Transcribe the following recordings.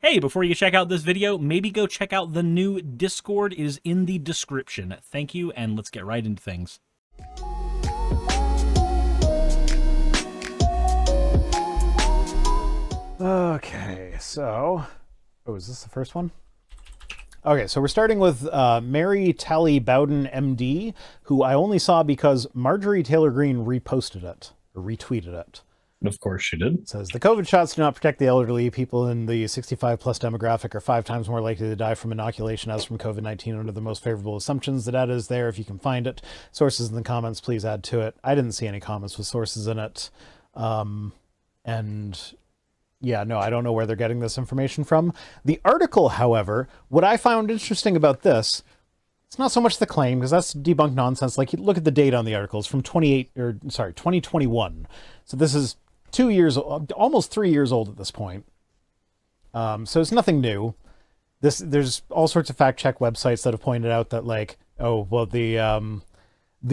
Hey, before you check out this video, maybe go check out the new Discord. It is in the description. Thank you, and let's get right into things. Okay, so... Oh, is this the first one? Okay, so we're starting with Mary Tally Bowden, MD, who I only saw because Marjorie Taylor Greene reposted it, or retweeted it. Of course she did. It says, the COVID shots do not protect the elderly. People in the 65 plus demographic are 5 times more likely to die from inoculation as from COVID-19 under the most favorable assumptions. The data is there if you can find it. Sources in the comments, please add to it. I didn't see any comments with sources in it. And yeah, no, I don't know where they're getting this information from. The article, however, what I found interesting about this, it's not so much the claim, because that's debunked nonsense. Like, look at the date on the articles from 2021. So this is 2 years, almost 3 years old at this point. So it's nothing new. There's all sorts of fact check websites that have pointed out that, like, oh, well, the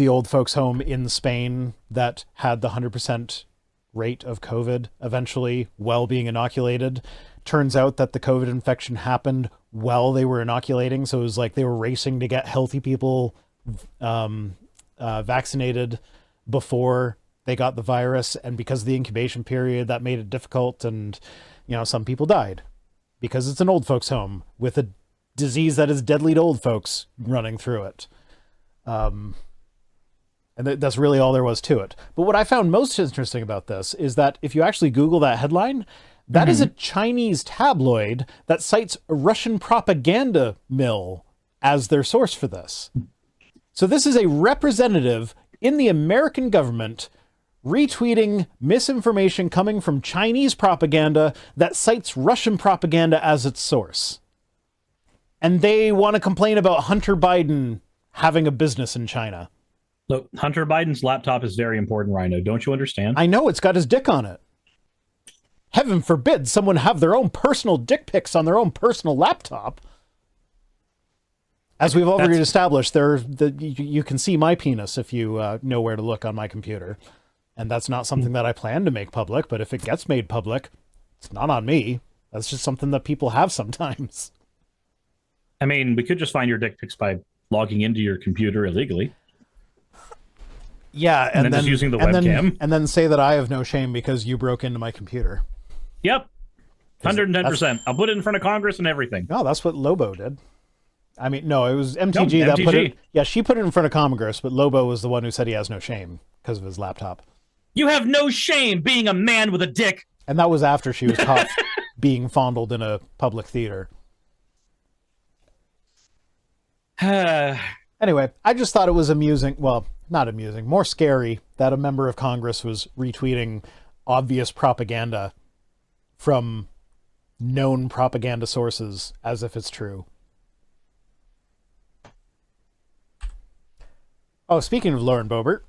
old folks home in Spain that had the 100% rate of COVID eventually while being inoculated, turns out that the COVID infection happened while they were inoculating. So it was like they were racing to get healthy people vaccinated before they got the virus, and because of the incubation period, that made it difficult, and some people died because it's an old folks home with a disease that is deadly to old folks running through it. And that's really all there was to it. But what I found most interesting about this is that if you actually Google that headline, that is a Chinese tabloid that cites a Russian propaganda mill as their source for this. So this is a representative in the American government retweeting misinformation coming from Chinese propaganda that cites Russian propaganda as its source. And they want to complain about Hunter Biden having a business in China. Look, Hunter Biden's laptop is very important, Rhino. Don't you understand? I know, it's got his dick on it. Heaven forbid someone have their own personal dick pics on their own personal laptop. As we've already established, you can see my penis if you know where to look on my computer. And that's not something that I plan to make public, but if it gets made public, it's not on me. That's just something that people have sometimes. I mean, we could just find your dick pics by logging into your computer illegally. Yeah, and then just using the webcam. And then say that I have no shame because you broke into my computer. Yep. 110%. I'll put it in front of Congress and everything. No, that's what Lobo did. I mean, no, it was MTG that put it. Yeah, she put it in front of Congress, but Lobo was the one who said he has no shame because of his laptop. You have no shame being a man with a dick. And that was after she was caught being fondled in a public theater. Anyway, I just thought it was amusing. Well, not amusing, more scary that a member of Congress was retweeting obvious propaganda from known propaganda sources as if it's true. Oh, speaking of Lauren Boebert,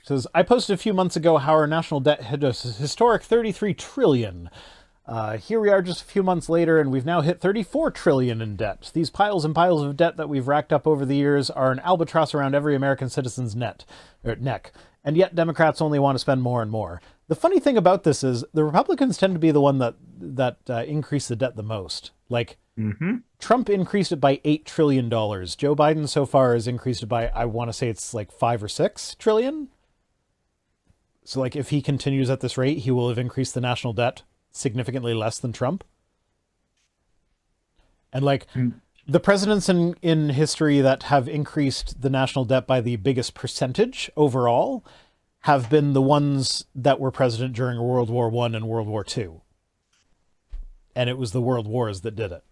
says, I posted a few months ago how our national debt hit a historic 33 trillion. Here we are just a few months later, and we've now hit 34 trillion in debt. These piles and piles of debt that we've racked up over the years are an albatross around every American citizen's neck. And yet Democrats only want to spend more and more. The funny thing about this is the Republicans tend to be the one that increase the debt the most. Like, Trump increased it by $8 trillion. Joe Biden so far has increased it by, I want to say it's like 5 or 6 trillion. So like if he continues at this rate, he will have increased the national debt significantly less than Trump. And like the presidents in history that have increased the national debt by the biggest percentage overall have been the ones that were president during World War I and World War II. And it was the world wars that did it.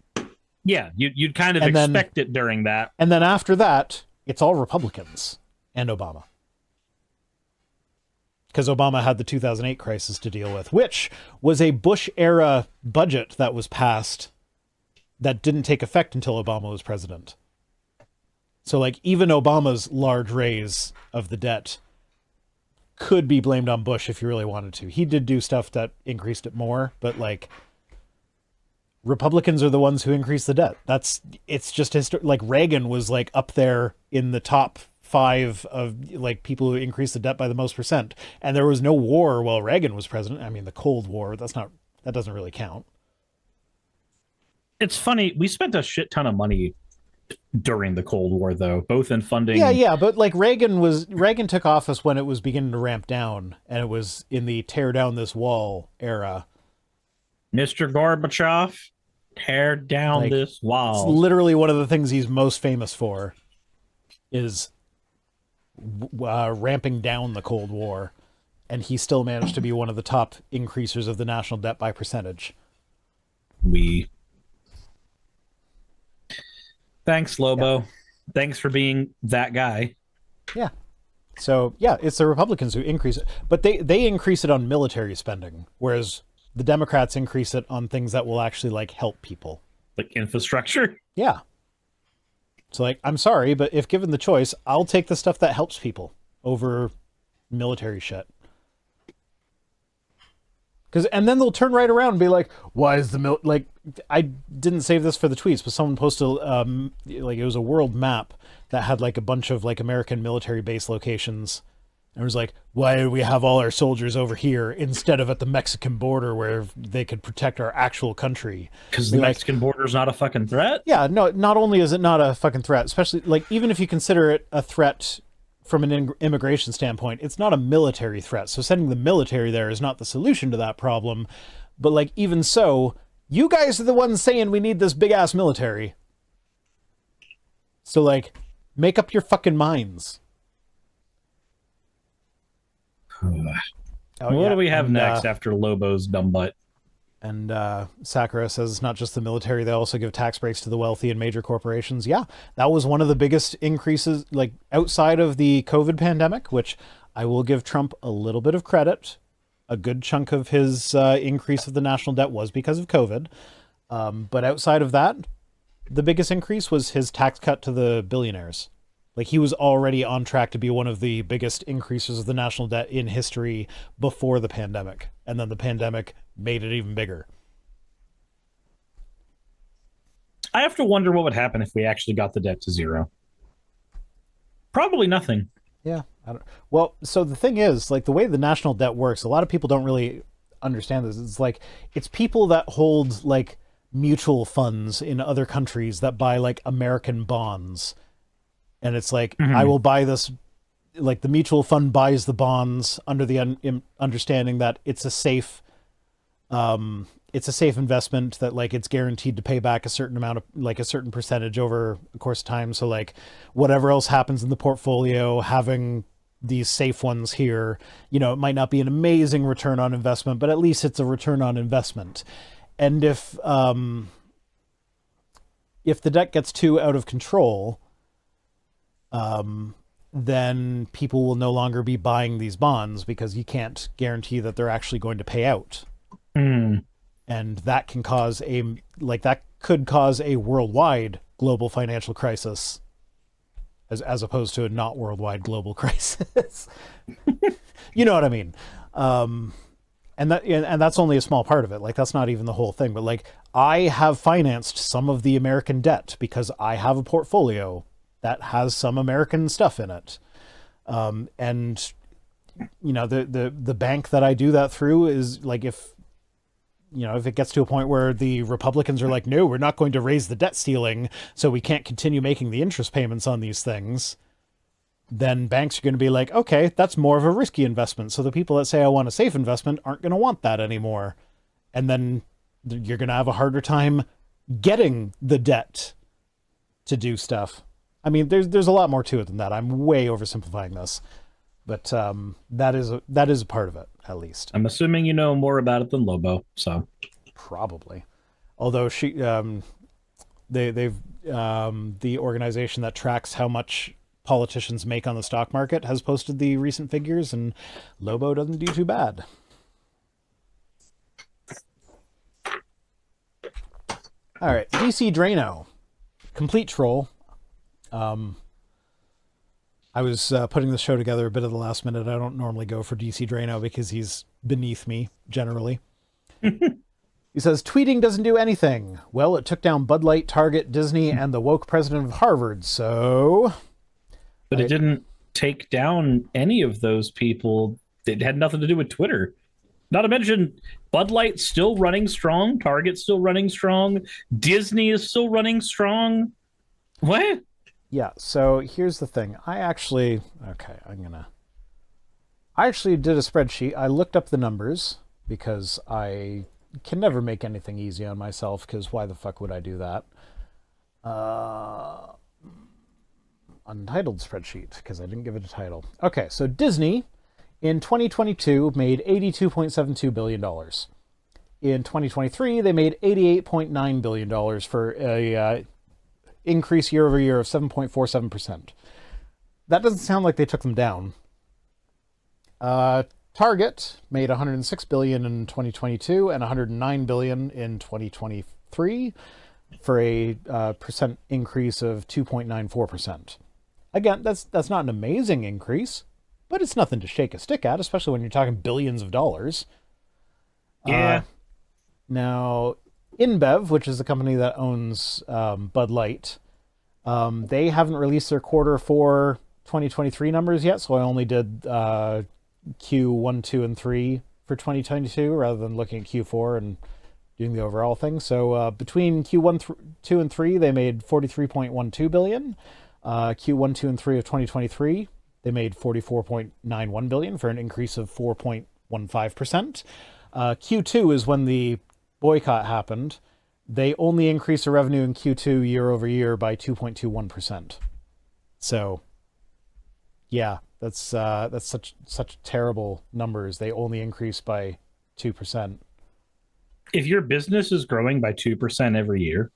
Yeah, you'd kind of expect it during that. And then after that, it's all Republicans and Obama. Because Obama had the 2008 crisis to deal with, which was a Bush-era budget that was passed that didn't take effect until Obama was president. So, like, even Obama's large raise of the debt could be blamed on Bush if you really wanted to. He did do stuff that increased it more, but, like, Republicans are the ones who increased the debt. It's just like Reagan was like up there in the top 5 of like people who increased the debt by the most percent. And there was no war while Reagan was president. I mean, the Cold War, that doesn't really count. It's funny. We spent a shit ton of money during the Cold War, though, both in funding. Yeah, but like Reagan took office when it was beginning to ramp down, and it was in the tear down this wall era. Mr. Gorbachev, tear down Like, this wall. It's literally one of the things he's most famous for is ramping down the Cold War, and he still managed to be one of the top increasers of the national debt by percentage. Thanks, Lobo. Yeah. Thanks for being that guy. Yeah. So, yeah, it's the Republicans who increase it. But they increase it on military spending, whereas the Democrats increase it on things that will actually, like, help people. Like infrastructure? Yeah. So, like, I'm sorry, but if given the choice, I'll take the stuff that helps people over military shit. And then they'll turn right around and be like, why is like, I didn't save this for the tweets, but someone posted, like, it was a world map that had, like, a bunch of, like, American military base locations. And it was like, why do we have all our soldiers over here instead of at the Mexican border where they could protect our actual country? Because the Mexican border is not a fucking threat? Yeah, no, not only is it not a fucking threat, especially, like, even if you consider it a threat from an immigration standpoint, it's not a military threat. So sending the military there is not the solution to that problem. But, like, even so, you guys are the ones saying we need this big ass military. So, like, make up your fucking minds. What do we have next after Lobo's dumb butt? And Sakura says it's not just the military, they also give tax breaks to the wealthy and major corporations. Yeah, that was one of the biggest increases, like, outside of the COVID pandemic, which I will give Trump a little bit of credit. A good chunk of his increase of the national debt was because of COVID. But outside of that, the biggest increase was his tax cut to the billionaires. Like, he was already on track to be one of the biggest increases of the national debt in history before the pandemic. And then the pandemic made it even bigger. I have to wonder what would happen if we actually got the debt to zero. Probably nothing. Yeah. Well, so the thing is, like, the way the national debt works, a lot of people don't really understand this. It's like, it's people that hold, like, mutual funds in other countries that buy, like, American bonds. And it's like, I will buy this, like, the mutual fund buys the bonds under the understanding that it's a safe investment, that, like, it's guaranteed to pay back a certain amount of, like, a certain percentage over the course of time. So, like, whatever else happens in the portfolio, having these safe ones here, you know, it might not be an amazing return on investment, but at least it's a return on investment. And if the debt gets too out of control, then people will no longer be buying these bonds because you can't guarantee that they're actually going to pay out. And that can cause that could cause a worldwide global financial crisis as opposed to a not worldwide global crisis. You know what I mean? And that's only a small part of it. Like, that's not even the whole thing, but, like, I have financed some of the American debt because I have a portfolio that has some American stuff in it. And, you know, the bank that I do that through is, like, if it gets to a point where the Republicans are like, no, we're not going to raise the debt ceiling, so we can't continue making the interest payments on these things, then banks are going to be like, okay, that's more of a risky investment. So the people that say I want a safe investment aren't going to want that anymore. And then you're going to have a harder time getting the debt to do stuff. I mean, there's a lot more to it than that. I'm way oversimplifying this, but that is a part of it, at least. I'm assuming you know more about it than Lobo, so probably. Although the organization that tracks how much politicians make on the stock market has posted the recent figures, and Lobo doesn't do too bad. All right, DC Drano, complete troll. I was putting the show together a bit at the last minute. I don't normally go for DC Drano because he's beneath me, generally. He says, tweeting doesn't do anything. Well, it took down Bud Light, Target, Disney, and the woke president of Harvard, so... But it didn't take down any of those people. It had nothing to do with Twitter. Not to mention, Bud Light's still running strong. Target's still running strong. Disney is still running strong. What? Yeah, so here's the thing. I actually did a spreadsheet. I looked up the numbers because I can never make anything easy on myself, because why the fuck would I do that? Untitled spreadsheet, because I didn't give it a title. Okay, so Disney in 2022 made $82.72 billion. In 2023, they made $88.9 billion for a increase year over year of 7.47%. That doesn't sound like they took them down. Target made $106 billion in 2022 and $109 billion in 2023 for a percent increase of 2.94%. Again, that's not an amazing increase, but it's nothing to shake a stick at, especially when you're talking billions of dollars. Yeah. Now, InBev, which is the company that owns Bud Light, they haven't released their quarter four 2023 numbers yet, so I only did Q1, 2, and 3 for 2022 rather than looking at Q4 and doing the overall thing. So between Q1, 2, and 3, they made $43.12 billion. Q1, 2, and 3 of 2023, they made $44.91 billion for an increase of 4.15%. Q2 is when the boycott happened. They only increased the revenue in Q2 year over year by 2.21%. So, yeah, that's such terrible numbers. They only increased by 2%. If your business is growing by 2% every year,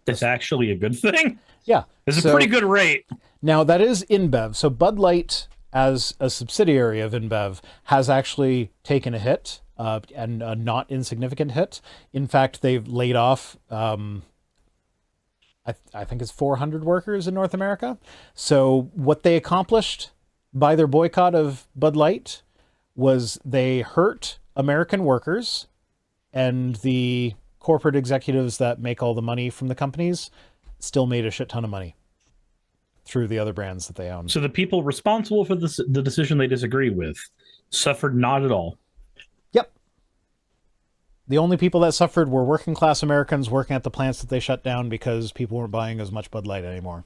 it's actually a good thing. Yeah, It's a pretty good rate. Now, that is InBev. So Bud Light, as a subsidiary of InBev, has actually taken a hit, and a not insignificant hit. In fact, they've laid off, I think it's 400 workers in North America. So what they accomplished by their boycott of Bud Light was they hurt American workers, and the corporate executives that make all the money from the companies still made a shit ton of money through the other brands that they own. So the people responsible for the decision they disagree with suffered not at all. Yep. The only people that suffered were working class Americans working at the plants that they shut down because people weren't buying as much Bud Light anymore.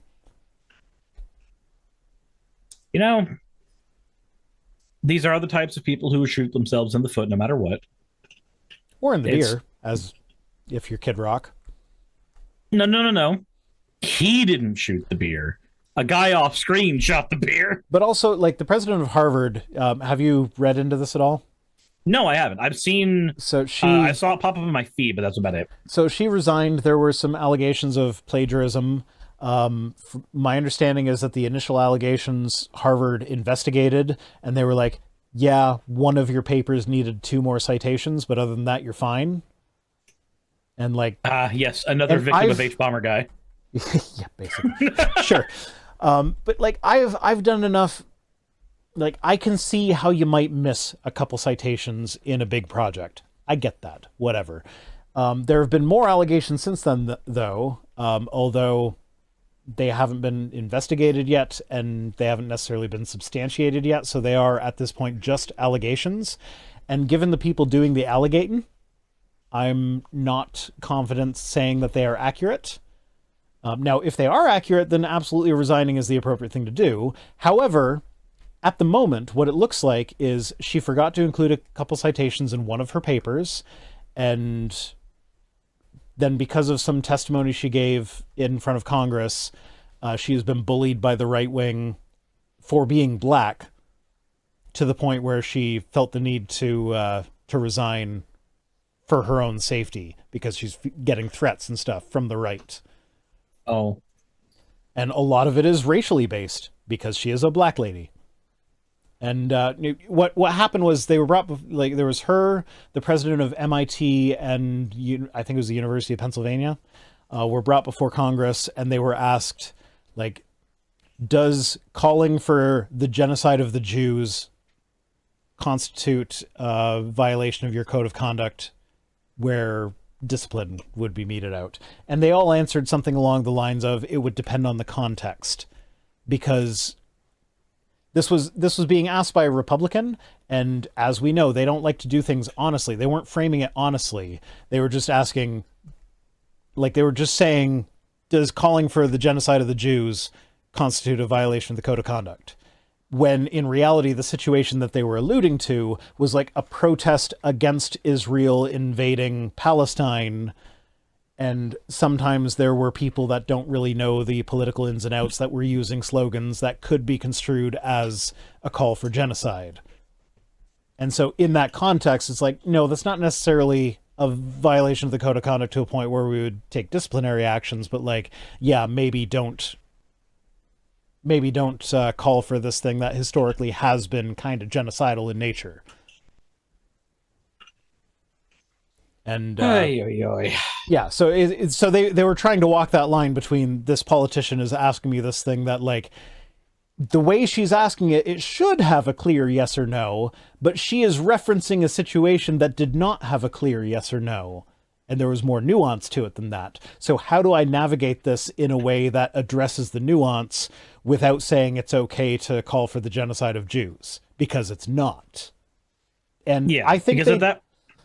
You know, these are the types of people who shoot themselves in the foot no matter what. Or in the beer, as if you're Kid Rock. No. He didn't shoot the beer. A guy off screen shot the beer. But also, like, the president of Harvard, have you read into this at all? No, I haven't. I've seen... So she... I saw it pop up in my feed, but that's about it. So she resigned. There were some allegations of plagiarism. My understanding is that the initial allegations Harvard investigated, and they were like, yeah, one of your papers needed 2 more citations, but other than that, you're fine. And like... yes, another victim of H-Bomber guy. Yeah, basically. Sure. But like I've done enough, like I can see how you might miss a couple citations in a big project. I get that. Whatever. There have been more allegations since then, though, although they haven't been investigated yet and they haven't necessarily been substantiated yet. So they are at this point just allegations. And given the people doing the allegating, I'm not confident saying that they are accurate. Now, if they are accurate, then absolutely resigning is the appropriate thing to do. However, at the moment, what it looks like is she forgot to include a couple citations in one of her papers, and then because of some testimony she gave in front of Congress, she has been bullied by the right wing for being black to the point where she felt the need to resign for her own safety because she's getting threats and stuff from the right. Oh. And a lot of it is racially based because she is a black lady. And what happened was they were brought, like, there was her, the president of MIT, and I think it was the University of Pennsylvania, were brought before Congress, and they were asked, like, does calling for the genocide of the Jews constitute a violation of your code of conduct where discipline would be meted out? And they all answered something along the lines of it would depend on the context, because this was being asked by a Republican, And as we know, they don't like to do things honestly. They weren't framing it honestly. They were just asking, like, they were just saying, does calling for the genocide of the Jews constitute a violation of the code of conduct? When in reality, the situation that they were alluding to was like a protest against Israel invading Palestine. And sometimes there were people that don't really know the political ins and outs that were using slogans that could be construed as a call for genocide. And so in that context, it's like, no, that's not necessarily a violation of the code of conduct to a point where we would take disciplinary actions, but like, yeah, maybe don't call for this thing that historically has been kind of genocidal in nature. And yeah, so they were trying to walk that line between, this politician is asking me this thing that, like, the way she's asking it, it should have a clear yes or no, but she is referencing a situation that did not have a clear yes or no. And there was more nuance to it than that. So how do I navigate this in a way that addresses the nuance without saying it's okay to call for the genocide of Jews? Because it's not. And yeah, I think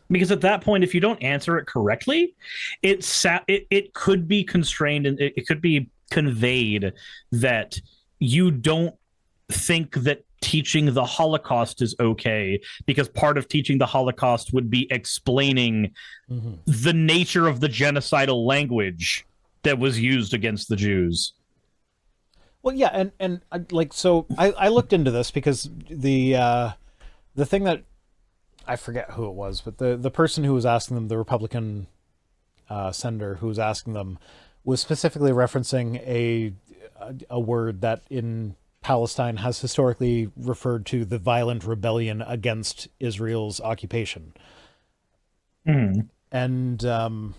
because at that point, if you don't answer it correctly, it could be constrained, and it could be conveyed that you don't think that teaching the Holocaust is okay, because part of teaching the Holocaust would be explaining the nature of the genocidal language that was used against the Jews. Well, yeah, and like, so I looked into this because the thing that, I forget who it was, but the person who was asking them, the Republican senator who was asking them, was specifically referencing a word that in Palestine has historically referred to the violent rebellion against Israel's occupation. And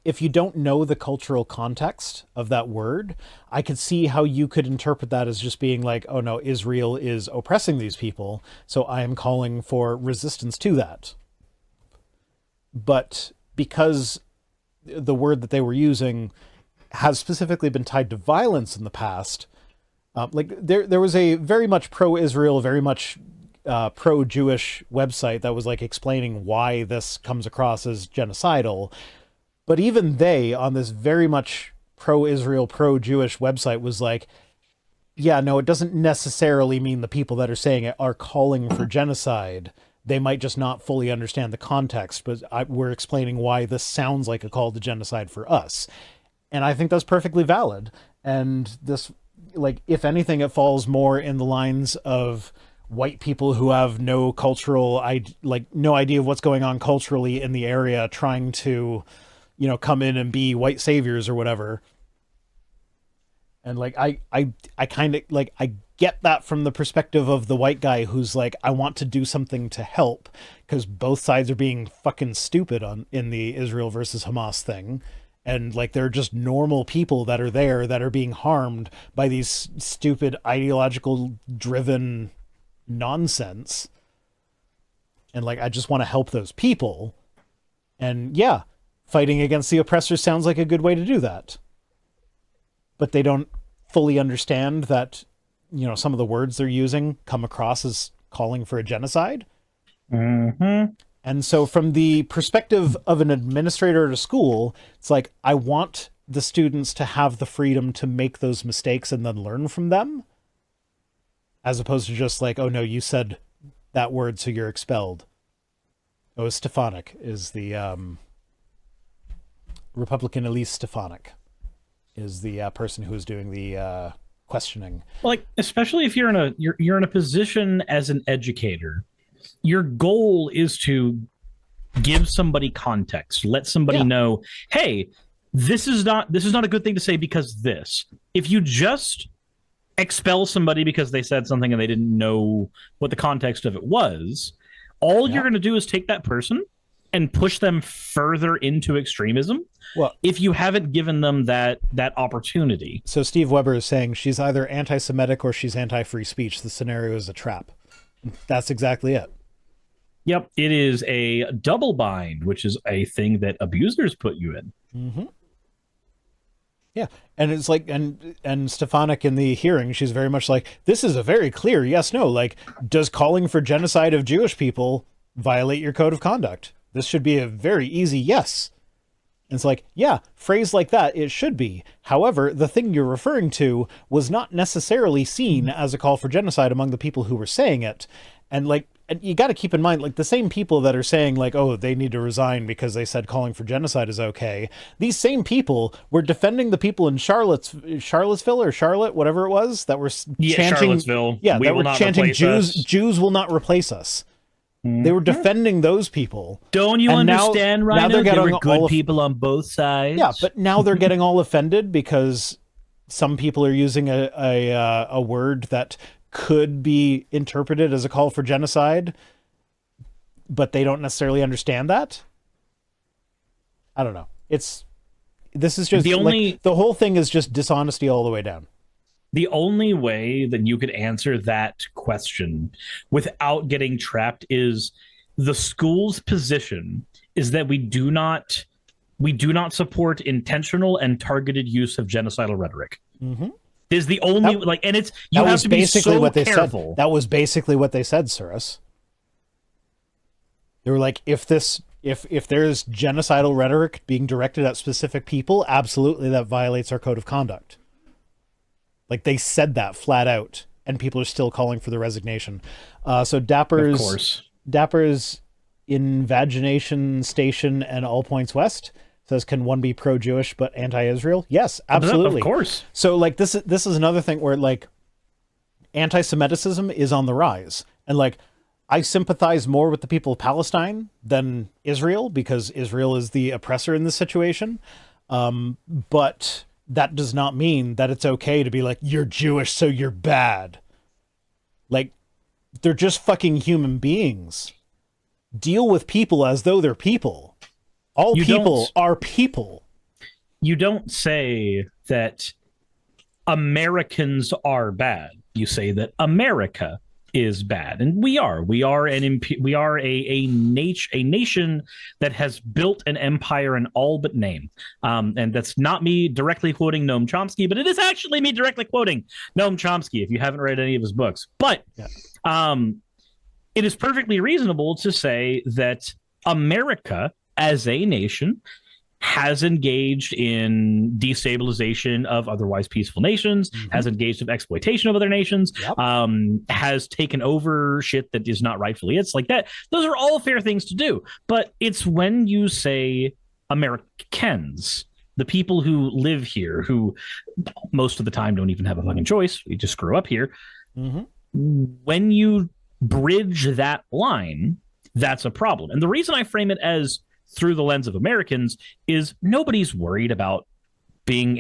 if you don't know the cultural context of that word, I could see how you could interpret that as just being like, oh no, Israel is oppressing these people, so I am calling for resistance to that. But because the word that they were using has specifically been tied to violence in the past, like there was a very much pro-Israel, very much pro-Jewish website that was like explaining why this comes across as genocidal. But even they, on this very much pro-Israel, pro-Jewish website, was like, yeah, no, it doesn't necessarily mean the people that are saying it are calling for genocide. They might just not fully understand the context, but we're explaining why this sounds like a call to genocide for us. And I think that's perfectly valid. And this, like, if anything, it falls more in the lines of white people who have no cultural, no idea of what's going on culturally in the area, trying to, come in and be white saviors or whatever. And like, I kind of like, I get that from the perspective of the white guy who's like, I want to do something to help because both sides are being fucking stupid in the Israel versus Hamas thing. And like, they're just normal people that are there that are being harmed by these stupid ideological driven nonsense. And like, I just want to help those people. And yeah, fighting against the oppressor sounds like a good way to do that. But they don't fully understand that, some of the words they're using come across as calling for a genocide. And so from the perspective of an administrator at a school, it's like, I want the students to have the freedom to make those mistakes and then learn from them. As opposed to just like, oh no, you said that word, so you're expelled. Oh, Stefanik is the Republican Elise Stefanik is the person who is doing the questioning. Like, especially if you're in a position as an educator, your goal is to give somebody context, let somebody know, hey, this is not a good thing to say because this. If you just expel somebody because they said something and they didn't know what the context of it was, all you're going to do is take that person and push them further into extremism. Well, if you haven't given them that opportunity. So Steve Weber is saying she's either anti-Semitic or she's anti-free speech. The scenario is a trap. That's exactly it. Yep, it is a double bind, which is a thing that abusers put you in. Yeah. And it's like, and Stefanik in the hearing, she's very much like, this is a very clear yes, no. Like, does calling for genocide of Jewish people violate your code of conduct? This should be a very easy yes. And it's like, yeah, phrase like that, it should be. However, the thing you're referring to was not necessarily seen as a call for genocide among the people who were saying it. And like, and you got to keep in mind, like, the same people that are saying, like, oh, they need to resign because they said calling for genocide is okay. These same people were defending the people in Charlottesville or Charlotte, whatever it was, that were chanting, Charlottesville. Yeah, We that will were not chanting replace Jews. us. Jews will not replace us. They were defending those people. Don't you And now- understand, now Ryan? they're There getting were good all of- people on both sides. Yeah, but now they're getting all offended because some people are using a word that could be interpreted as a call for genocide, but they don't necessarily understand that. I don't know. This is just the whole thing is just dishonesty all the way down. The only way that you could answer that question without getting trapped is the school's position is that we do not support intentional and targeted use of genocidal rhetoric. Mm-hmm. Is the only and it's you have to be so what they careful. said. That was basically what they said, Suris. They were like, if there's genocidal rhetoric being directed at specific people, absolutely that violates our code of conduct. Like, they said that flat out, and people are still calling for the resignation. So Dapper's Invagination Station and All Points West says, can one be pro-Jewish but anti-Israel? Yes, absolutely. Of course. So, like, this is another thing where, like, anti-Semitism is on the rise. And, like, I sympathize more with the people of Palestine than Israel, because Israel is the oppressor in this situation. But that does not mean that it's okay to be like, you're Jewish, so you're bad. Like, they're just fucking human beings. Deal with people as though they're people. All people are people. You don't say that Americans are bad. You say that America is bad, and we are a nation that has built an empire in all but name, and that's not me directly quoting Noam Chomsky, but it is actually me directly quoting Noam Chomsky if you haven't read any of his books. But it is perfectly reasonable to say that America as a nation has engaged in destabilization of otherwise peaceful nations, has engaged in exploitation of other nations, has taken over shit that is not rightfully its, like that. Those are all fair things to do. But it's when you say Americans, the people who live here, who most of the time don't even have a fucking choice, we just grew up here. When you bridge that line, that's a problem. And the reason I frame it as through the lens of Americans is nobody's worried about being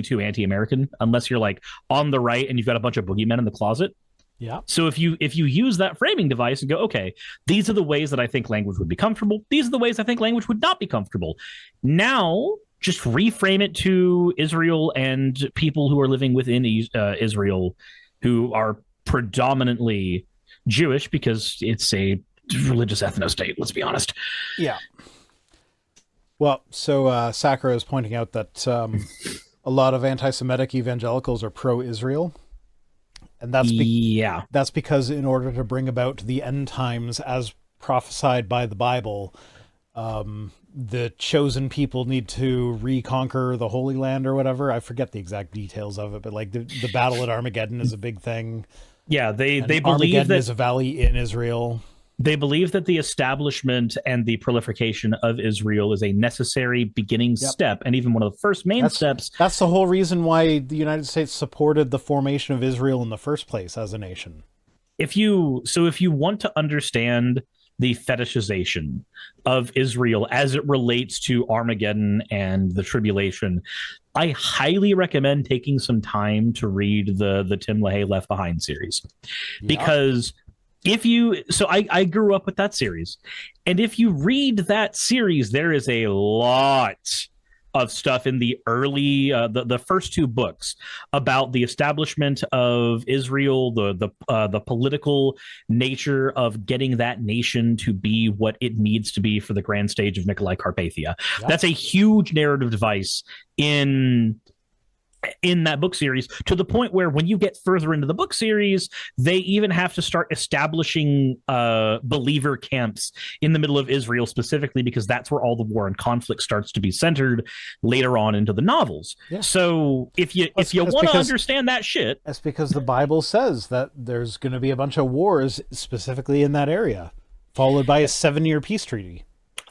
too anti-American unless you're like on the right and you've got a bunch of boogeymen in the closet. Yeah. So if you use that framing device and go, okay, these are the ways that I think language would be comfortable. These are the ways I think language would not be comfortable. Now, just reframe it to Israel and people who are living within Israel who are predominantly Jewish, because it's a religious ethno-state, let's be honest. Yeah. Well, so Sakura is pointing out that a lot of anti-Semitic evangelicals are pro-Israel. And that's because in order to bring about the end times as prophesied by the Bible, the chosen people need to reconquer the Holy Land or whatever. I forget the exact details of it, but like the battle at Armageddon is a big thing. Yeah, they believe Armageddon that is a valley in Israel. They believe that the establishment and the proliferation of Israel is a necessary beginning step, and even one of the first main steps. That's the whole reason why the United States supported the formation of Israel in the first place as a nation. If you want to understand the fetishization of Israel as it relates to Armageddon and the tribulation, I highly recommend taking some time to read the Tim LaHaye Left Behind series, because I grew up with that series, and if you read that series, there is a lot of stuff in the early the first two books about the establishment of Israel, the political nature of getting that nation to be what it needs to be for the grand stage of Nikolai Carpathia. Yeah. That's a huge narrative device in that book series, to the point where when you get further into the book series, they even have to start establishing believer camps in the middle of Israel, specifically because that's where all the war and conflict starts to be centered later on into the novels. Yeah. So if you want to understand that shit, that's because the Bible says that there's going to be a bunch of wars specifically in that area, followed by a 7-year peace treaty.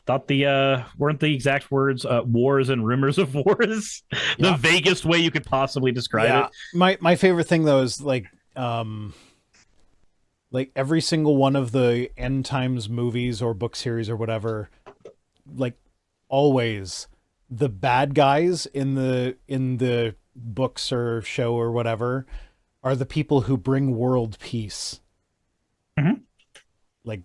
Thought weren't the exact words wars and rumors of wars the vaguest way you could possibly describe it. My favorite thing though is like every single one of the end times movies or book series or whatever, like always the bad guys in the books or show or whatever are the people who bring world peace. Mm-hmm. Like,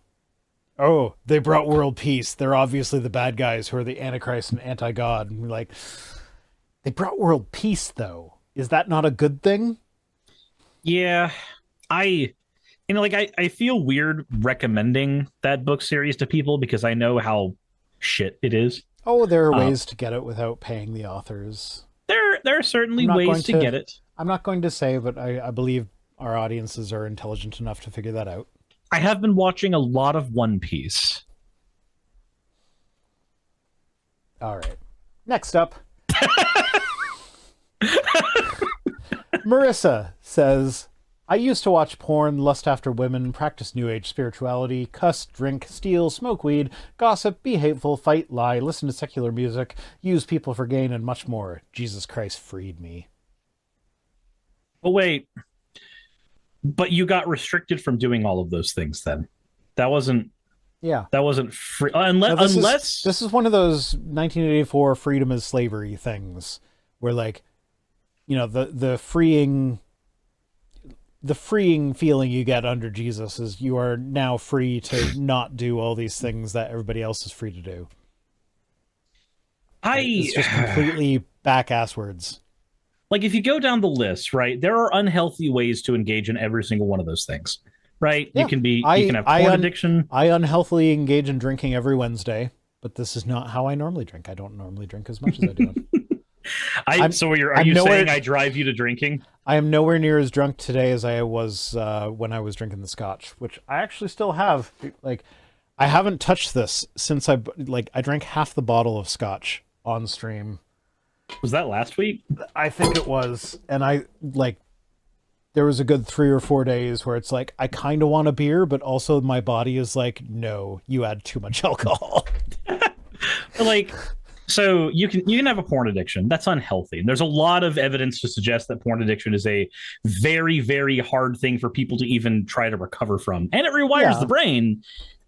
oh, they brought world peace. They're obviously the bad guys who are the Antichrist and anti-God. And we're like, they brought world peace, though. Is that not a good thing? Yeah, I feel weird recommending that book series to people because I know how shit it is. Oh, there are ways to get it without paying the authors. There are certainly ways to get it. I'm not going to say, but I believe our audiences are intelligent enough to figure that out. I have been watching a lot of One Piece. All right. Next up. Marissa says, I used to watch porn, lust after women, practice New Age spirituality, cuss, drink, steal, smoke weed, gossip, be hateful, fight, lie, listen to secular music, use people for gain, and much more. Jesus Christ freed me. Oh, wait. But you got restricted from doing all of those things then. That wasn't free. Unless this is one of those 1984 freedom is slavery things where, like, you know, the freeing feeling you get under Jesus is you are now free to not do all these things that everybody else is free to do. It's just completely back-ass words. Like, if you go down the list, right, there are unhealthy ways to engage in every single one of those things, right? Yeah. You can have porn addiction. I unhealthily engage in drinking every Wednesday, but this is not how I normally drink. I don't normally drink as much as I do. Are you saying I drive you to drinking? I am nowhere near as drunk today as I was when I was drinking the scotch, which I actually still have. Like, I haven't touched this since I drank half the bottle of scotch on stream. Was that last week? I think it was. And there was a good 3 or 4 days where it's like, I kind of want a beer, but also my body is like, no, you add too much alcohol. So you can have a porn addiction. That's unhealthy. There's a lot of evidence to suggest that porn addiction is a very, very hard thing for people to even try to recover from. And it rewires the brain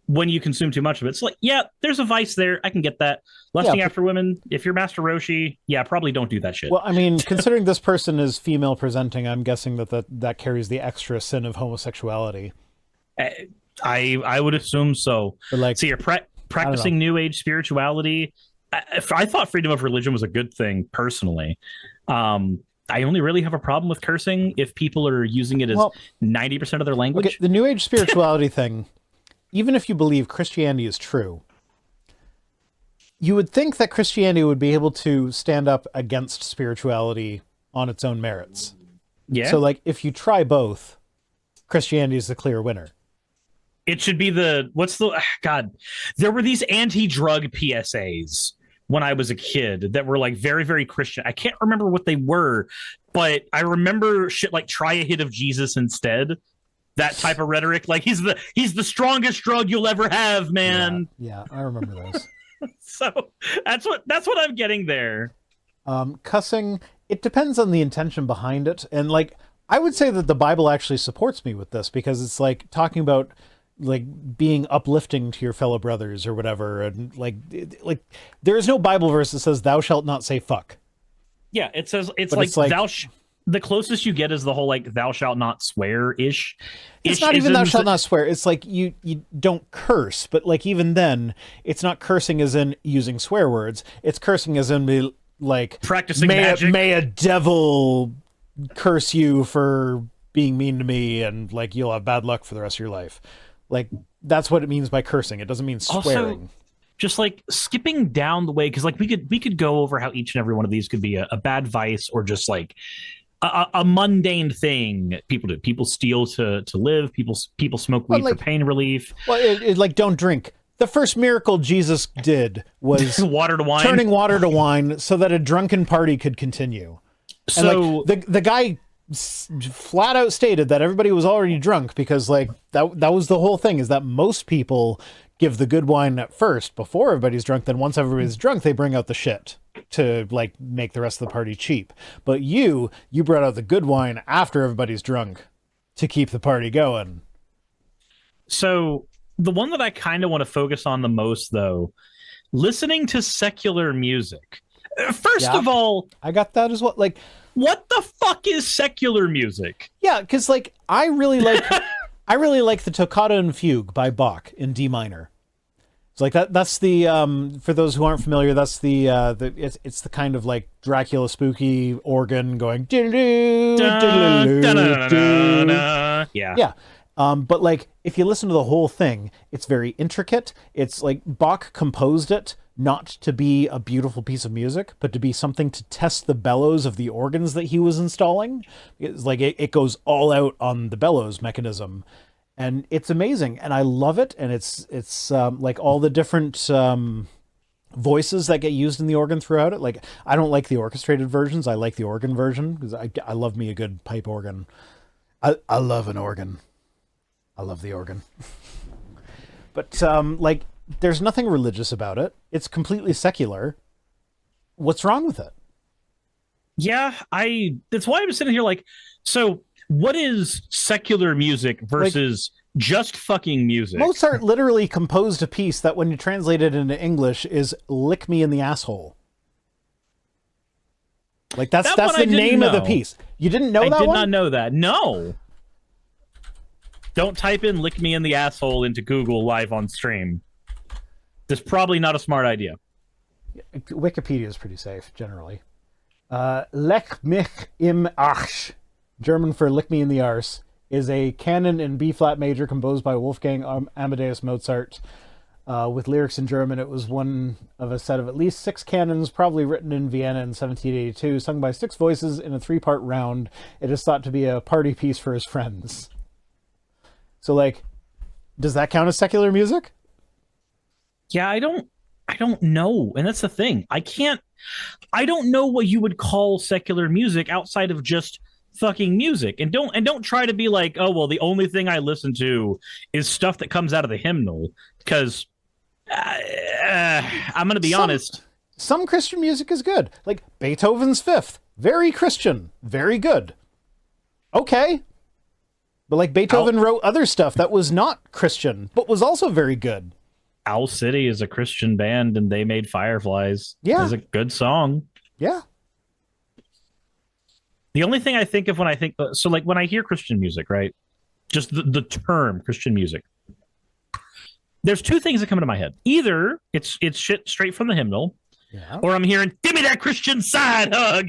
when you consume too much of it. It's like, yeah, there's a vice there. I can get that. Lusting after women, if you're Master Roshi, probably don't do that shit. Well, I mean, considering this person is female presenting, I'm guessing that carries the extra sin of homosexuality. I would assume so. But so you're practicing New Age spirituality. I thought freedom of religion was a good thing, personally. I only really have a problem with cursing if people are using it as 90% of their language. Okay, the New Age spirituality thing, even if you believe Christianity is true, you would think that Christianity would be able to stand up against spirituality on its own merits. Yeah. So, if you try both, Christianity is the clear winner. It should be there were these anti-drug PSAs when I was a kid that were very, very Christian. I can't remember what they were, but I remember shit like try a hit of Jesus instead. That type of rhetoric. Like, he's the strongest drug you'll ever have, man. Yeah, I remember those. So that's what I'm getting there. Cussing, it depends on the intention behind it. And I would say that the Bible actually supports me with this, because it's talking about being uplifting to your fellow brothers or whatever. And there is no Bible verse that says thou shalt not say fuck. Yeah, it says the closest you get is the whole thou shalt not swear ish. It's not even thou shalt not swear. It's you don't curse, but even then, it's not cursing as in using swear words. It's cursing as in like Practicing magic. may a devil curse you for being mean to me, and like you'll have bad luck for the rest of your life. Like that's what it means by cursing. It doesn't mean swearing. Also, just like skipping down the way, because like we could go over how each and every one of these could be a bad vice or just like a mundane thing people do. People steal to live. People smoke weed for pain relief. Well, it like don't drink. The first miracle Jesus did was water to wine, turning water to wine, so that a drunken party could continue. So and, like, the guy flat out stated that everybody was already drunk because like that was the whole thing, is that most people give the good wine at first before everybody's drunk. Then once everybody's drunk, they bring out the shit to like make the rest of the party cheap. But you brought out the good wine after everybody's drunk to keep the party going. So the one that I kind of want to focus on the most, though, listening to secular music. First of all, I got that as well. Like, what the fuck is secular music? Yeah, because like I really like the Toccata and Fugue by Bach in D minor. It's like that's the for those who aren't familiar, that's the it's the kind of like Dracula spooky organ going yeah. But like if you listen to the whole thing, it's very intricate. It's like Bach composed it not to be a beautiful piece of music, but to be something to test the bellows of the organs that he was installing. It's like it goes all out on the bellows mechanism, and it's amazing, and I love it. And it's like all the different voices that get used in the organ throughout it. Like I don't like the orchestrated versions. I like the organ version because I love me a good pipe organ. I love an organ. I love the organ. But like there's nothing religious about it. It's completely secular. What's wrong with it? Yeah, that's why I'm sitting here like, so what is secular music versus just fucking music? Mozart literally composed a piece that when you translate it into English is "Lick Me in the Asshole." Like that's the name of the piece. You didn't know that one? I did not know that. No. Don't type in "lick me in the asshole" into Google live on stream. That's probably not a smart idea. Wikipedia is pretty safe, generally. Leck mich im Arsch, German for "lick me in the arse," is a canon in B-flat major composed by Wolfgang Amadeus Mozart. With lyrics in German, it was one of a set of at least 6 canons, probably written in Vienna in 1782, sung by 6 voices in a 3-part round. It is thought to be a party piece for his friends. So, like, does that count as secular music? Yeah, I don't know. And that's the thing. I don't know what you would call secular music outside of just fucking music. And don't try to be like, oh, well, the only thing I listen to is stuff that comes out of the hymnal. Because I'm going to be honest. Some Christian music is good. Like Beethoven's Fifth. Very Christian. Very good. Okay. But like Beethoven wrote other stuff that was not Christian, but was also very good. Owl City is a Christian band, and they made Fireflies. Yeah. It's a good song. Yeah. The only thing I think of when I think... So, like, when I hear Christian music, right? Just the term Christian music. There's 2 things that come into my head. Either it's shit straight from the hymnal, or I'm hearing, give me that Christian side hug!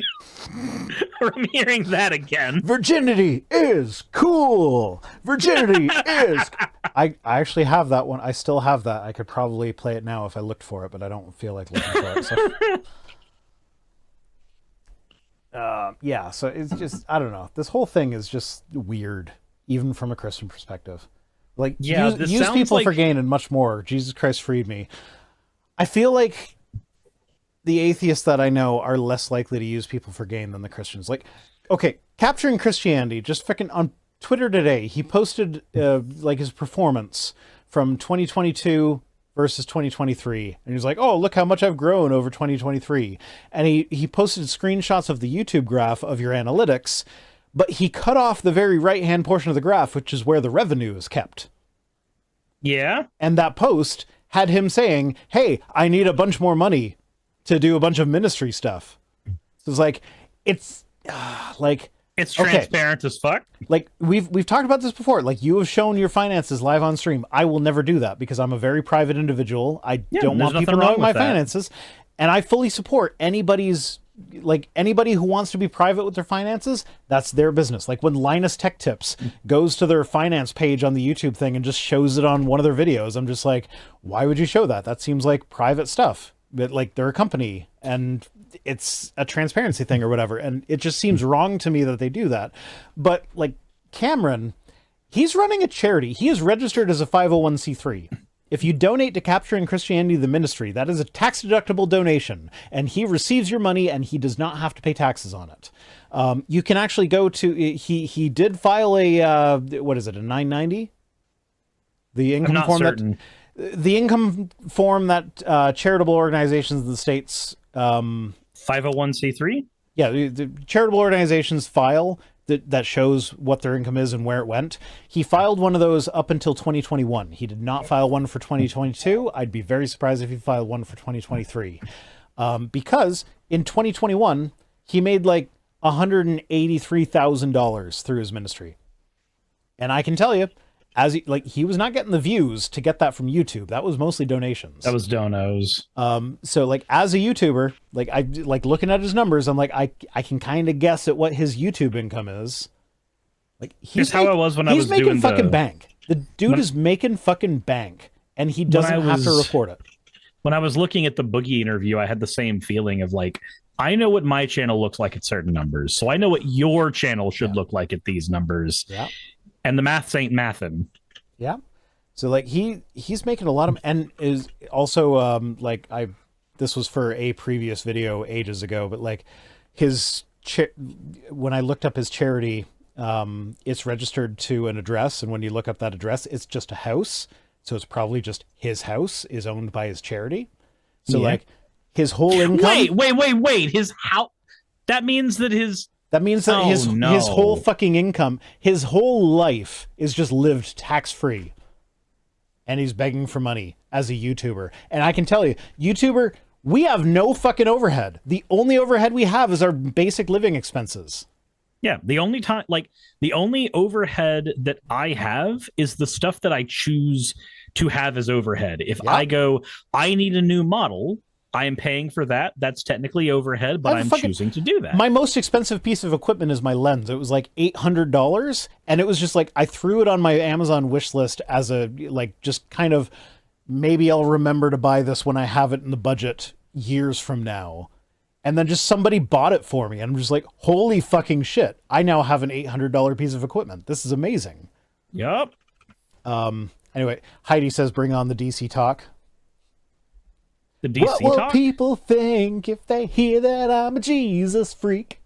Or I'm hearing that again. Virginity is cool! Virginity is... I actually have that one. I still have that. I could probably play it now if I looked for it, but I don't feel like looking for it. So. Yeah, so it's just, I don't know. This whole thing is just weird, even from a Christian perspective. Like, yeah, use people for gain and much more. Jesus Christ freed me. I feel like the atheists that I know are less likely to use people for gain than the Christians. Like, okay, Capturing Christianity, just freaking on Twitter today, he posted like his performance from 2022 versus 2023, and he was like, oh, look how much I've grown over 2023. And he posted screenshots of the YouTube graph of your analytics, but he cut off the very right hand portion of the graph, which is where the revenue is kept. Yeah. And that post had him saying, hey, I need a bunch more money to do a bunch of ministry stuff. So it's like, it's transparent as fuck. Like we've talked about this before. Like, you have shown your finances live on stream. I will never do that because I'm a very private individual. I don't want people knowing my finances. And I fully support anybody who wants to be private with their finances, that's their business. Like when Linus Tech Tips goes to their finance page on the YouTube thing and just shows it on one of their videos, I'm just like, why would you show that? That seems like private stuff. But like they're a company and it's a transparency thing or whatever. And it just seems wrong to me that they do that. But like Cameron, he's running a charity. He is registered as a 501c3. If you donate to Capturing Christianity, the ministry, that is a tax-deductible donation, and he receives your money, and he does not have to pay taxes on it. You can actually go to he did file a what is it, a 990? The income I'm not form certain. the income form that charitable organizations in the states 501c3. Yeah, the charitable organizations file that shows what their income is and where it went. He filed one of those up until 2021. He did not file one for 2022. I'd be very surprised if he filed one for 2023. Because in 2021, he made like $183,000 through his ministry. And I can tell you, he was not getting the views to get that from YouTube. That was mostly donations. That was donos. So like as a YouTuber, like I like looking at his numbers, I'm like, I can kind of guess at what his YouTube income is. Like Here's how it was when I was making doing fucking bank. The dude is making fucking bank, and he doesn't have to report it. When I was looking at the Boogie interview, I had the same feeling of like, I know what my channel looks like at certain numbers, so I know what your channel should look like at these numbers. Yeah. And the maths ain't mathin'. Yeah. So like he's making a lot of, and is also this was for a previous video ages ago, but like his when I looked up his charity, it's registered to an address, and when you look up that address, it's just a house. So it's probably just his house is owned by his charity. So like his whole income. Wait. His house. That means that his his whole fucking income, his whole life is just lived tax-free. And he's begging for money as a YouTuber. And I can tell you, YouTuber, we have no fucking overhead. The only overhead we have is our basic living expenses. Yeah, the only overhead that I have is the stuff that I choose to have as overhead. If I go, I need a new model, I am paying for that. That's technically overhead, but I'm choosing to do that. My most expensive piece of equipment is my lens. It was like $800, and it was just like I threw it on my Amazon wish list as a just kind of maybe I'll remember to buy this when I have it in the budget years from now. And then just somebody bought it for me, and I'm just like, holy fucking shit! I now have an $800 piece of equipment. This is amazing. Yup. Anyway, Heidi says, "Bring on the DC talk." The DC what will talk? people think if they hear that I'm a Jesus freak?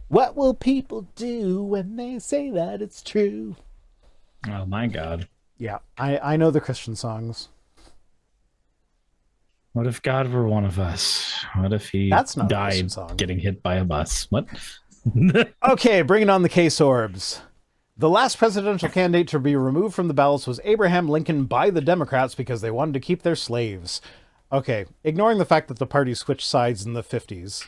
What will people do when they say that it's true? Oh my God. Yeah, I know the Christian songs. What if God were one of us? What if he died getting hit by a bus? What? Okay, bringing on the case orbs. The last presidential candidate to be removed from the ballots was Abraham Lincoln by the Democrats because they wanted to keep their slaves. Okay, ignoring the fact that the party switched sides in the 50s.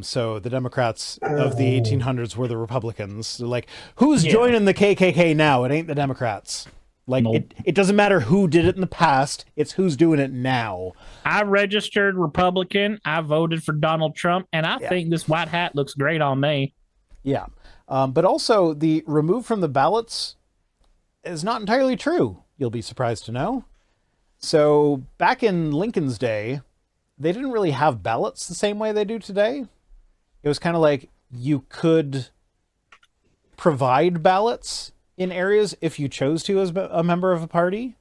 So the Democrats of the 1800s were the Republicans. They're like, who's joining the KKK now? It ain't the Democrats. Like, nope. It doesn't matter who did it in the past. It's who's doing it now. I registered Republican. I voted for Donald Trump. And I think this white hat looks great on me. Yeah. But also, the removed from the ballots is not entirely true. You'll be surprised to know. So back in Lincoln's day, they didn't really have ballots the same way they do today. It was kind of like you could provide ballots in areas if you chose to as a member of a party.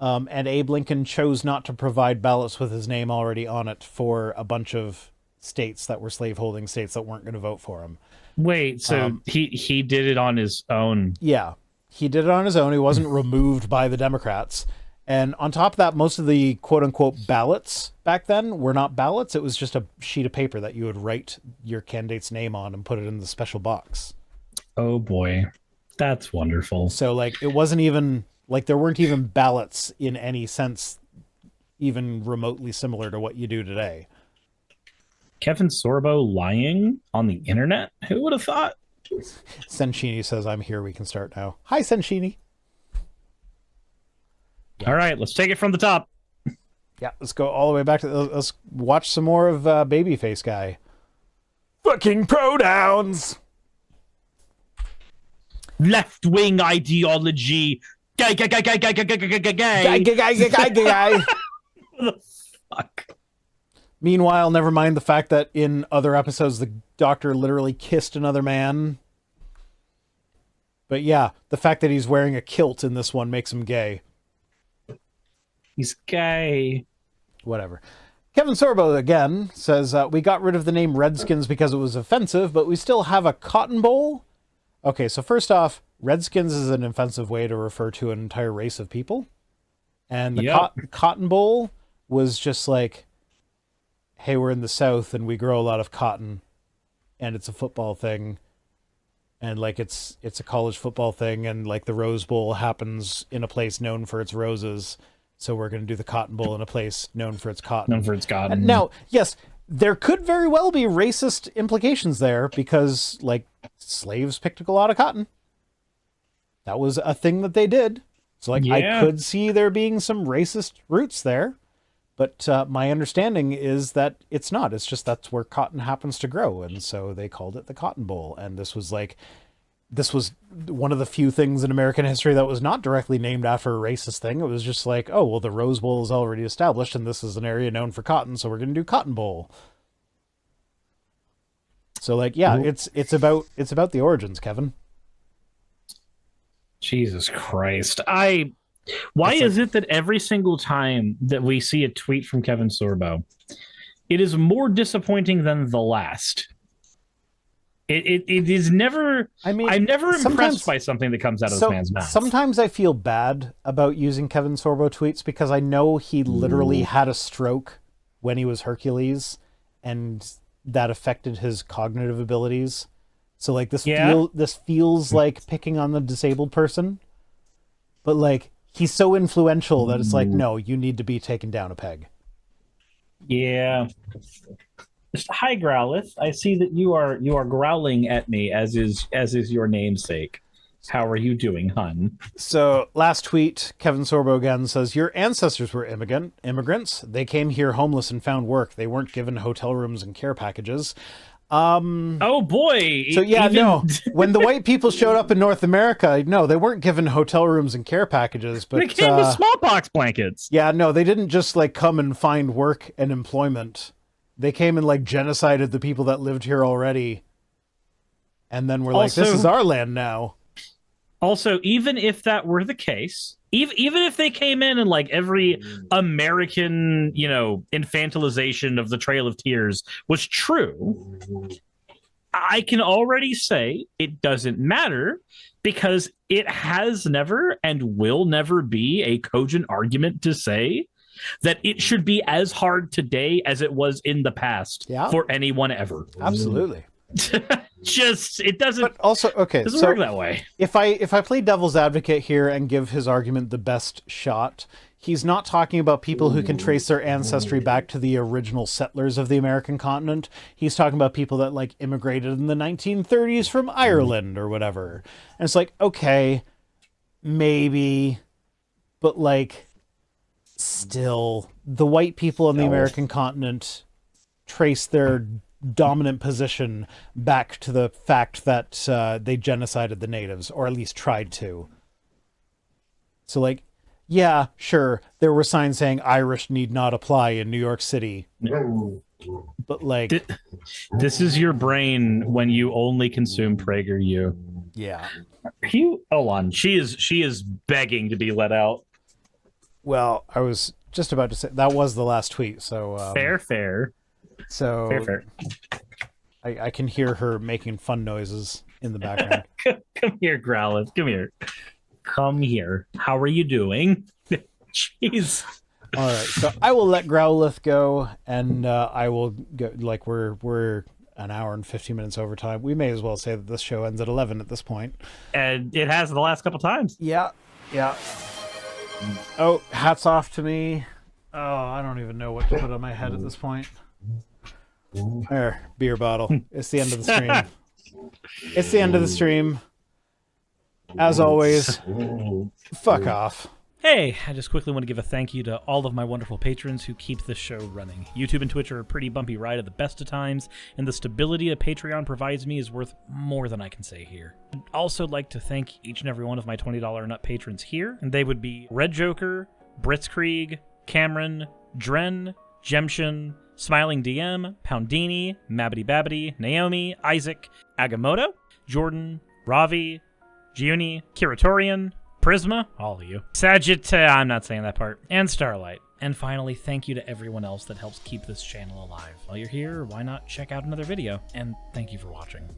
And Abe Lincoln chose not to provide ballots with his name already on it for a bunch of states that were slaveholding states that weren't going to vote for him. Wait, so he did it on his own? Yeah, he did it on his own. He wasn't removed by the Democrats. And on top of that, most of the quote-unquote ballots back then were not ballots. It was just a sheet of paper that you would write your candidate's name on and put it in the special box. Oh, boy. That's wonderful. So, like, it wasn't even, like, there weren't even ballots in any sense even remotely similar to what you do today. Kevin Sorbo lying on the internet? Who would have thought? Senshini says, I'm here. We can start now. Hi, Senshini. All right, let's take it from the top. Yeah, let's go all the way back to... Let's watch some more of Babyface Guy. Fucking pronouns! Left-wing ideology. Gay. Guy. What the fuck? Meanwhile, never mind the fact that in other episodes, the Doctor literally kissed another man. But yeah, the fact that he's wearing a kilt in this one makes him gay. He's gay. Whatever. Kevin Sorbo again says, we got rid of the name Redskins because it was offensive, but we still have a cotton bowl? Okay, so first off, Redskins is an offensive way to refer to an entire race of people. And the cotton bowl was just like, hey, we're in the South and we grow a lot of cotton and it's a football thing. And like it's a college football thing, and like the Rose Bowl happens in a place known for its roses. So we're going to do the Cotton Bowl in a place known for its cotton. Known for its cotton. Now, yes, there could very well be racist implications there because, like, slaves picked a lot of cotton. That was a thing that they did. So, like, I could see there being some racist roots there. But my understanding is that it's not. It's just that's where cotton happens to grow. And so they called it the Cotton Bowl. And this was one of the few things in American history that was not directly named after a racist thing. It was just like, oh, well, the Rose Bowl is already established, and this is an area known for cotton, so we're going to do Cotton Bowl. So, like, yeah, it's about the origins, Kevin. Jesus Christ. Why is it that every single time that we see a tweet from Kevin Sorbo, it is more disappointing than the last? It is never... I mean, I'm never impressed by something that comes out of this man's mouth. Sometimes I feel bad about using Kevin Sorbo tweets because I know he literally had a stroke when he was Hercules, and that affected his cognitive abilities. So, like, this feels like picking on the disabled person. But, like, he's so influential that it's like, no, you need to be taken down a peg. Yeah. Hi, Growlith. I see that you are growling at me, as is your namesake. How are you doing, hun? So, last tweet, Kevin Sorbo again says, your ancestors were immigrants. They came here homeless and found work. They weren't given hotel rooms and care packages. Oh boy. So yeah, no. When the white people showed up in North America, no, they weren't given hotel rooms and care packages, but they came with smallpox blankets. Yeah, no, they didn't just like come and find work and employment. They came and like genocided the people that lived here already. And then we're like, this is our land now. Also, even if that were the case, even if they came in and like every American, infantilization of the Trail of Tears was true, I can already say it doesn't matter because it has never and will never be a cogent argument to say that it should be as hard today as it was in the past for anyone ever. Absolutely. It doesn't. But also, okay, doesn't work that way. If I play devil's advocate here and give his argument the best shot, he's not talking about people who can trace their ancestry back to the original settlers of the American continent. He's talking about people that like immigrated in the 1930s from Ireland or whatever. And it's like, okay, maybe, but like, still, the white people on the American continent trace their dominant position back to the fact that they genocided the natives, or at least tried to. So, like, yeah, sure, there were signs saying Irish need not apply in New York City. But, like... This is your brain when you only consume PragerU. Yeah. Hold on. She is begging to be let out. Well, I was just about to say, that was the last tweet, so... Fair. So fair. I can hear her making fun noises in the background. Come here, Growlith. Come here. How are you doing? Jeez. All right, so I will let Growlith go, and I will go. Like we're an hour and 15 minutes over time. We may as well say that this show ends at 11 at this point. And it has the last couple times. Yeah. Oh, hats off to me. Oh, I don't even know what to put on my head at this point. There, beer bottle. It's the end of the stream. It's the end of the stream. As always, fuck off. Hey, Hey, I just quickly want to give a thank you to all of my wonderful patrons who keep this show running. YouTube and Twitch are a pretty bumpy ride at the best of times, and the stability a Patreon provides me is worth more than I can say here. I'd also like to thank each and every one of my $20 and up patrons here, and they would be Red Joker, Britzkrieg, Cameron, Dren, Jemshin, Smiling DM, Poundini, Mabbity Babbity, Naomi, Isaac, Agamotto, Jordan, Ravi, Giuni, Kiratorian, Prisma, all of you, I'm not saying that part, and Starlight. And finally, thank you to everyone else that helps keep this channel alive. While you're here, why not check out another video? And thank you for watching.